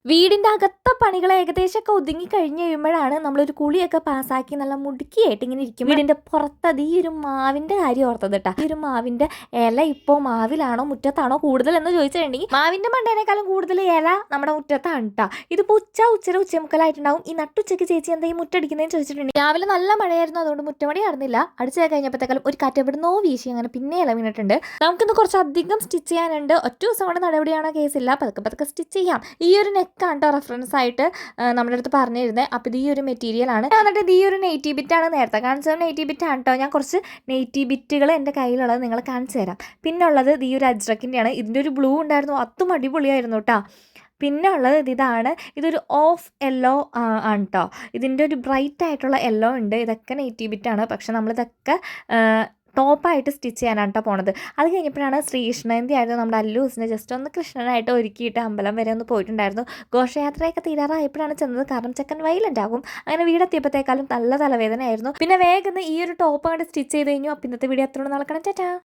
വീടിൻ്റെ അകത്തെ പണികൾ ഏകദേശമൊക്കെ ഒതുങ്ങി കഴിഞ്ഞ് കഴിയുമ്പോഴാണ് നമ്മളൊരു കുളിയൊക്കെ പാസ്സാക്കി നല്ല മുടുക്കിയായിട്ട് ഇങ്ങനെ ഇരിക്കും. വീടിൻ്റെ പുറത്തത് ഈ ഒരു മാവിൻ്റെ കാര്യം ഓർത്തത് കേട്ടോ. ഈ ഒരു മാവിൻ്റെ ഇല ഇപ്പോൾ മാവിലാണോ മുറ്റത്താണോ കൂടുതൽ എന്ന് ചോദിച്ചിട്ടുണ്ടെങ്കിൽ മാവിൻ്റെ മണ്ടേനേക്കാളും കൂടുതൽ ഇല നമ്മുടെ മുറ്റത്താണ് കേട്ടോ. ഇതിപ്പോൾ ഉച്ചമുക്കലായിട്ടുണ്ടാവും. ഈ നട്ടുച്ചയ്ക്ക് ചേച്ചി എന്താ ഈ മുറ്റടിക്കുന്നതെന്ന് ചോദിച്ചിട്ടുണ്ടെങ്കിൽ രാവിലെ നല്ല മഴയായിരുന്നു, അതുകൊണ്ട് മുറ്റമടി നടന്നില്ല. അടിച്ചു കഴിഞ്ഞപ്പോഴത്തേക്കാളും ഒരു കാറ്റ് എവിടുന്നോ വീശി അങ്ങനെ പിന്നെ ഇല വീണിട്ടുണ്ട്. നമുക്കിന്ന് കുറച്ചധികം സ്റ്റിച്ച് ചെയ്യാനുണ്ട്. ഒറ്റ ദിവസം കൊണ്ട് നടപടിയാണോ കേസില്ല, പതുക്കെ സ്റ്റിച്ച് ചെയ്യാം. ഈ ഒരു നെക്കാണ് കേട്ടോ റെഫറൻസ് ആയിട്ട് നമ്മുടെ അടുത്ത് പറഞ്ഞിരുന്നത്. അപ്പോൾ ഇത് ഈ ഒരു മെറ്റീരിയലാണ്. എന്നിട്ട് ഇത് ഈ ഒരു നെയ്റ്റി ബിറ്റാണ് നേരത്തെ കാണിച്ചത്. നെയ്റ്റി ബിറ്റാണ് കേട്ടോ. ഞാൻ കുറച്ച് നെയ്റ്റി ബിറ്റുകൾ എൻ്റെ കയ്യിലുള്ളത് നിങ്ങൾ കാണിച്ചു തരാം. പിന്നെ ഉള്ളത് ഈ ഒരു അജ്രക്കിൻ്റെയാണ്. ഇതിൻ്റെ ഒരു ബ്ലൂ ഉണ്ടായിരുന്നു, അതും അടിപൊളിയായിരുന്നു കേട്ടോ. പിന്നെ ഉള്ളത് ഇതാണ്. ഇതൊരു ഓഫ് യെല്ലോ ആണ് കേട്ടോ. ഇതിൻ്റെ ഒരു ബ്രൈറ്റ് ആയിട്ടുള്ള യെല്ലോ ഉണ്ട്. ഇതൊക്കെ നെയ്റ്റി ബിറ്റാണ്. പക്ഷെ നമ്മളിതൊക്കെ ടോപ്പായിട്ട് സ്റ്റിച്ച് ചെയ്യാനാണ് കേട്ടോ പോണത്. അത് കഴിഞ്ഞപ്പോഴാണ് ശ്രീകൃഷ്ണജയന്തി ആയിരുന്നു. നമ്മുടെ അല്ലൂസിനെ ജസ്റ്റ് ഒന്ന് കൃഷ്ണനായിട്ട് ഒരുക്കിയിട്ട് അമ്പലം വരെ ഒന്ന് പോയിട്ടുണ്ടായിരുന്നു. ഘോഷയാത്രയൊക്കെ തീരാറായപ്പോഴാണ് ചെന്നത്, കാരണം ചെക്കൻ വൈലൻ്റ് ആകും. അങ്ങനെ വീടെത്തിയപ്പോഴത്തേക്കാളും നല്ല തലവേദനയായിരുന്നു. പിന്നെ വേഗം ഈ ഒരു ടോപ്പ് അങ്ങോട്ട് സ്റ്റിച്ച് ചെയ്ത് കഴിഞ്ഞു. അപ്പോൾ ഇന്നത്തെ വീഡിയോ എത്ര നടക്കണം. ടാറ്റാ.